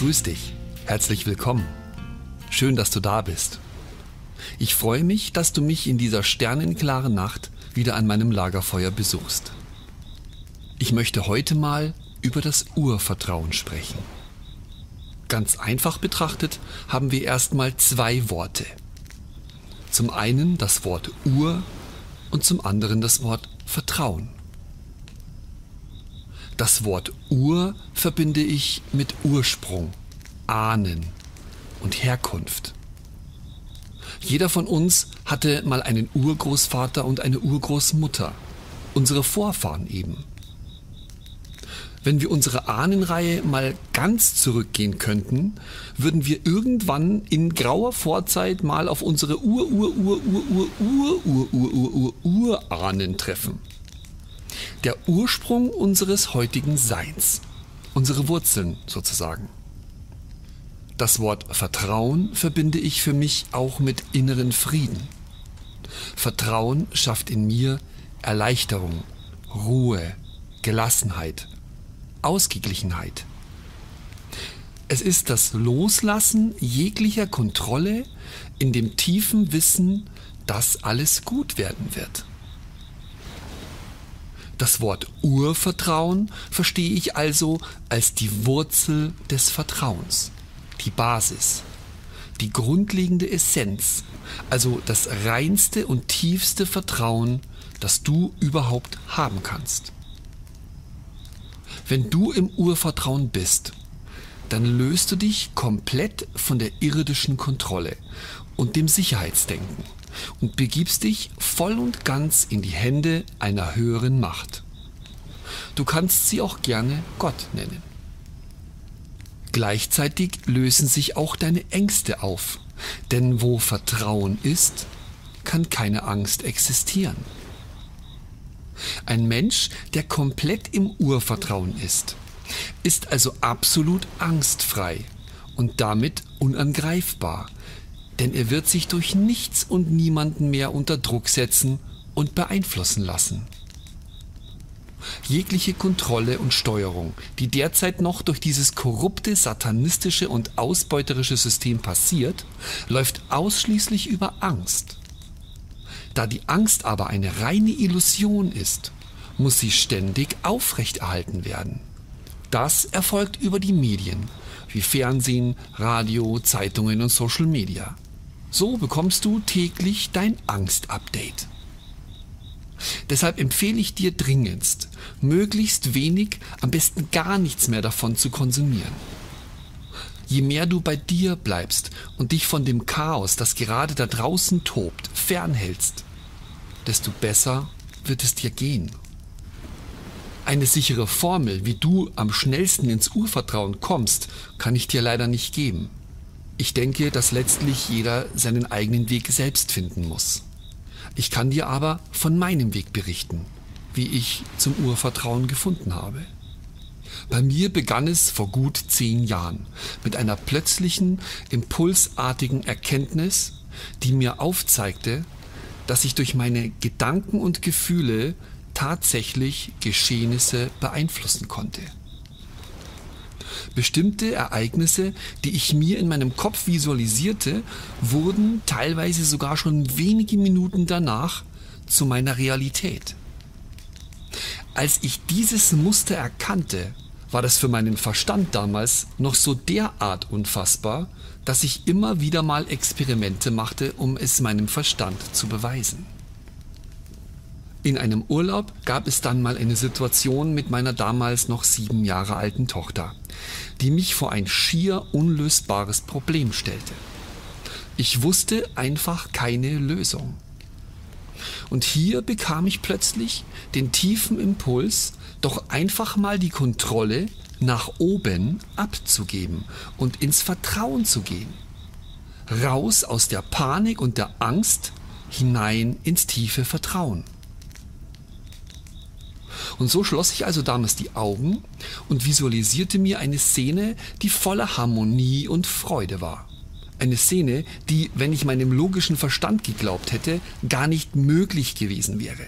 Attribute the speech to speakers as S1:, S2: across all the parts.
S1: Grüß dich, herzlich willkommen. Schön, dass du da bist. Ich freue mich, dass du mich in dieser sternenklaren Nacht wieder an meinem Lagerfeuer besuchst. Ich möchte heute mal über das Urvertrauen sprechen. Ganz einfach betrachtet haben wir erstmal zwei Worte. Zum einen das Wort Ur und zum anderen das Wort Vertrauen. Das Wort Ur verbinde ich mit Ursprung, Ahnen und Herkunft. Jeder von uns hatte mal einen Urgroßvater und eine Urgroßmutter, unsere Vorfahren eben. Wenn wir unsere Ahnenreihe mal ganz zurückgehen könnten, würden wir irgendwann in grauer Vorzeit mal auf unsere Urahnen treffen. Der Ursprung unseres heutigen Seins, unsere Wurzeln sozusagen. Das Wort Vertrauen verbinde ich für mich auch mit inneren Frieden. Vertrauen schafft in mir Erleichterung, Ruhe, Gelassenheit, Ausgeglichenheit. Es ist das Loslassen jeglicher Kontrolle in dem tiefen Wissen, dass alles gut werden wird. Das Wort Urvertrauen verstehe ich also als die Wurzel des Vertrauens, die Basis, die grundlegende Essenz, also das reinste und tiefste Vertrauen, das du überhaupt haben kannst. Wenn du im Urvertrauen bist, dann löst du dich komplett von der irdischen Kontrolle und dem Sicherheitsdenken und begibst dich voll und ganz in die Hände einer höheren Macht. Du kannst sie auch gerne Gott nennen. Gleichzeitig lösen sich auch deine Ängste auf, denn wo Vertrauen ist, kann keine Angst existieren. Ein Mensch, der komplett im Urvertrauen ist also absolut angstfrei und damit unangreifbar, denn er wird sich durch nichts und niemanden mehr unter Druck setzen und beeinflussen lassen. Jegliche Kontrolle und Steuerung, die derzeit noch durch dieses korrupte, satanistische und ausbeuterische System passiert, läuft ausschließlich über Angst. Da die Angst aber eine reine Illusion ist, muss sie ständig aufrechterhalten werden. Das erfolgt über die Medien, wie Fernsehen, Radio, Zeitungen und Social Media. So bekommst du täglich dein Angst-Update. Deshalb empfehle ich dir dringendst, möglichst wenig, am besten gar nichts mehr davon zu konsumieren. Je mehr du bei dir bleibst und dich von dem Chaos, das gerade da draußen tobt, fernhältst, desto besser wird es dir gehen. Eine sichere Formel, wie du am schnellsten ins Urvertrauen kommst, kann ich dir leider nicht geben. Ich denke, dass letztlich jeder seinen eigenen Weg selbst finden muss. Ich kann dir aber von meinem Weg berichten, wie ich zum Urvertrauen gefunden habe. Bei mir begann es vor gut 10 Jahren mit einer plötzlichen, impulsartigen Erkenntnis, die mir aufzeigte, dass ich durch meine Gedanken und Gefühle tatsächlich Geschehnisse beeinflussen konnte. Bestimmte Ereignisse, die ich mir in meinem Kopf visualisierte, wurden teilweise sogar schon wenige Minuten danach zu meiner Realität. Als ich dieses Muster erkannte, war das für meinen Verstand damals noch so derart unfassbar, dass ich immer wieder mal Experimente machte, um es meinem Verstand zu beweisen. In einem Urlaub gab es dann mal eine Situation mit meiner damals noch 7 Jahre alten Tochter, die mich vor ein schier unlösbares Problem stellte. Ich wusste einfach keine Lösung. Und hier bekam ich plötzlich den tiefen Impuls, doch einfach mal die Kontrolle nach oben abzugeben und ins Vertrauen zu gehen. Raus aus der Panik und der Angst, hinein ins tiefe Vertrauen. Und so schloss ich also damals die Augen und visualisierte mir eine Szene, die voller Harmonie und Freude war. Eine Szene, die, wenn ich meinem logischen Verstand geglaubt hätte, gar nicht möglich gewesen wäre.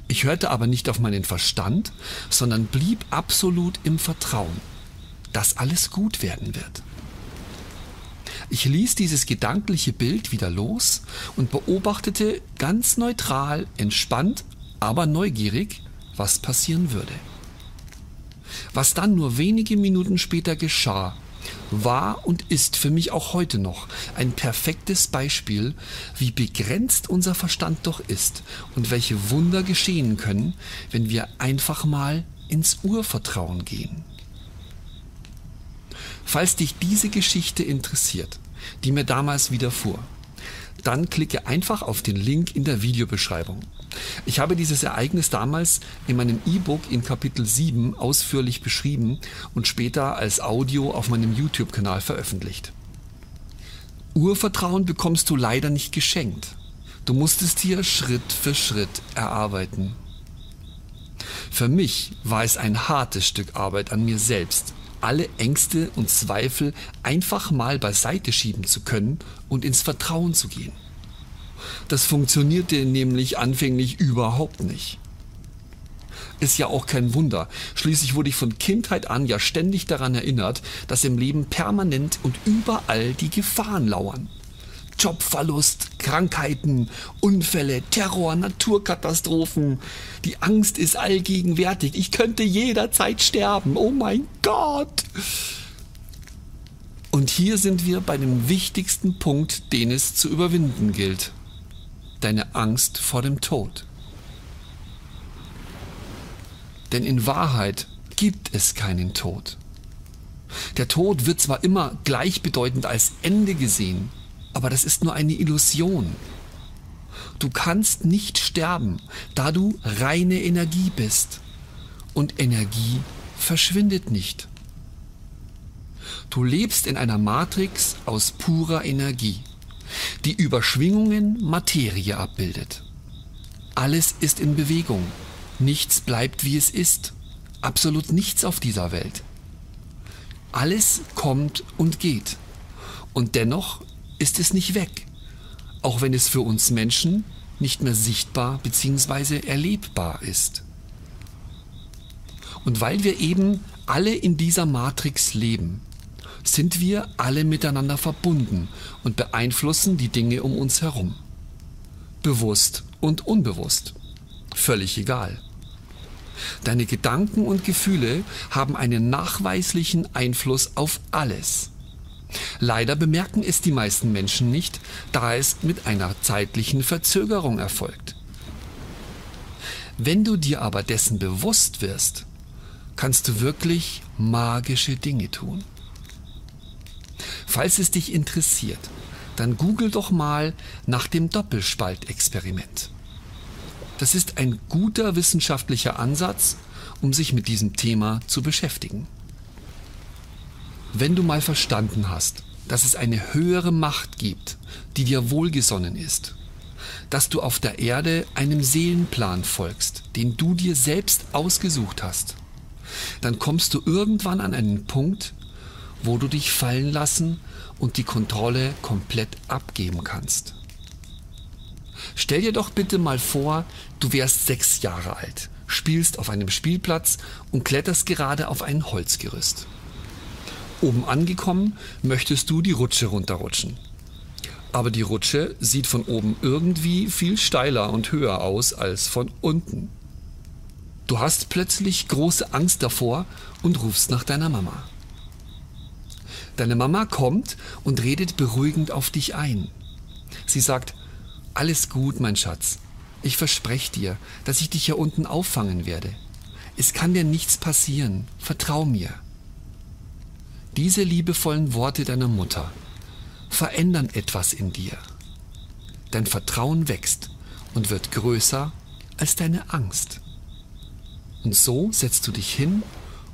S1: Ich hörte aber nicht auf meinen Verstand, sondern blieb absolut im Vertrauen. dass alles gut werden wird. Ich ließ dieses gedankliche Bild wieder los und beobachtete ganz neutral, entspannt, aber neugierig, was passieren würde. Was dann nur wenige Minuten später geschah, war und ist für mich auch heute noch ein perfektes Beispiel, wie begrenzt unser Verstand doch ist und welche Wunder geschehen können, wenn wir einfach mal ins Urvertrauen gehen. Falls dich diese Geschichte interessiert, die mir damals widerfuhr, dann klicke einfach auf den Link in der Videobeschreibung. Ich habe dieses Ereignis damals in meinem E-Book in Kapitel 7 ausführlich beschrieben und später als Audio auf meinem YouTube-Kanal veröffentlicht. Urvertrauen bekommst du leider nicht geschenkt. Du musst es dir Schritt für Schritt erarbeiten. Für mich war es ein hartes Stück Arbeit an mir selbst, alle Ängste und Zweifel einfach mal beiseite schieben zu können und ins Vertrauen zu gehen. Das funktionierte nämlich anfänglich überhaupt nicht. Ist ja auch kein Wunder. Schließlich wurde ich von Kindheit an ja ständig daran erinnert, dass im Leben permanent und überall die Gefahren lauern. Jobverlust, Krankheiten, Unfälle, Terror, Naturkatastrophen. Die Angst ist allgegenwärtig. Ich könnte jederzeit sterben. Oh mein Gott! Und hier sind wir bei dem wichtigsten Punkt, den es zu überwinden gilt. Deine Angst vor dem Tod. Denn in Wahrheit gibt es keinen Tod. Der Tod wird zwar immer gleichbedeutend als Ende gesehen, aber das ist nur eine Illusion. Du kannst nicht sterben, da du reine Energie bist. Und Energie verschwindet nicht. Du lebst in einer Matrix aus purer Energie, die über Schwingungen Materie abbildet. Alles ist in Bewegung. Nichts bleibt, wie es ist. Absolut nichts auf dieser Welt. Alles kommt und geht. Und dennoch ist es nicht weg, auch wenn es für uns Menschen nicht mehr sichtbar bzw. erlebbar ist. Und weil wir eben alle in dieser Matrix leben, sind wir alle miteinander verbunden und beeinflussen die Dinge um uns herum. Bewusst und unbewusst. Völlig egal. Deine Gedanken und Gefühle haben einen nachweislichen Einfluss auf alles. Leider bemerken es die meisten Menschen nicht, da es mit einer zeitlichen Verzögerung erfolgt. Wenn du dir aber dessen bewusst wirst, kannst du wirklich magische Dinge tun. Falls es dich interessiert, dann google doch mal nach dem Doppelspaltexperiment. Das ist ein guter wissenschaftlicher Ansatz, um sich mit diesem Thema zu beschäftigen. Wenn du mal verstanden hast, dass es eine höhere Macht gibt, die dir wohlgesonnen ist, dass du auf der Erde einem Seelenplan folgst, den du dir selbst ausgesucht hast, dann kommst du irgendwann an einen Punkt, wo du dich fallen lassen und die Kontrolle komplett abgeben kannst. Stell dir doch bitte mal vor, du wärst 6 Jahre alt, spielst auf einem Spielplatz und kletterst gerade auf ein Holzgerüst. Oben angekommen, möchtest du die Rutsche runterrutschen. Aber die Rutsche sieht von oben irgendwie viel steiler und höher aus als von unten. Du hast plötzlich große Angst davor und rufst nach deiner Mama. Deine Mama kommt und redet beruhigend auf dich ein. Sie sagt: Alles gut, mein Schatz. Ich verspreche dir, dass ich dich hier unten auffangen werde. Es kann dir nichts passieren. Vertrau mir. Diese liebevollen Worte deiner Mutter verändern etwas in dir. Dein Vertrauen wächst und wird größer als deine Angst. Und so setzt du dich hin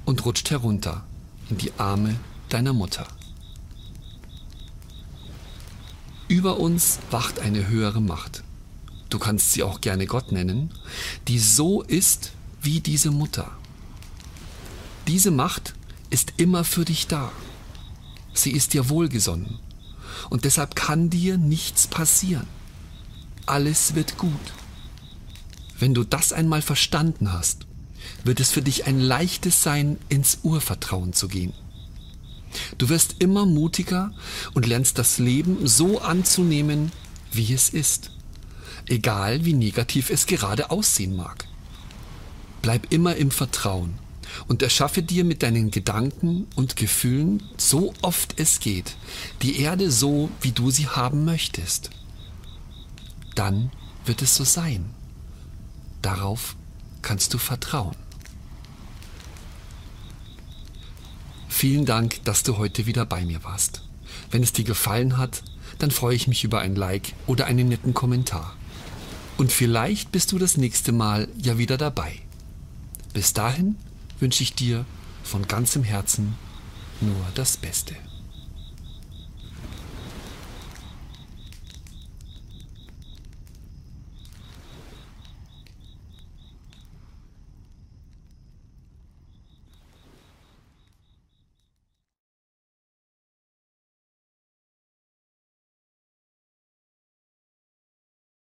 S1: und rutscht herunter in die Arme deiner Mutter. Über uns wacht eine höhere Macht. Du kannst sie auch gerne Gott nennen, die so ist wie diese Mutter. Diese Macht ist immer für dich da. Sie ist dir wohlgesonnen und deshalb kann dir nichts passieren. Alles wird gut. Wenn du das einmal verstanden hast, wird es für dich ein leichtes sein, ins Urvertrauen zu gehen. Du wirst immer mutiger und lernst das Leben so anzunehmen, wie es ist, egal wie negativ es gerade aussehen mag. Bleib immer im Vertrauen und erschaffe dir mit deinen Gedanken und Gefühlen, so oft es geht, die Erde so, wie du sie haben möchtest. Dann wird es so sein. Darauf kannst du vertrauen. Vielen Dank, dass du heute wieder bei mir warst. Wenn es dir gefallen hat, dann freue ich mich über ein Like oder einen netten Kommentar. Und vielleicht bist du das nächste Mal ja wieder dabei. Bis dahin wünsche ich dir von ganzem Herzen nur das Beste.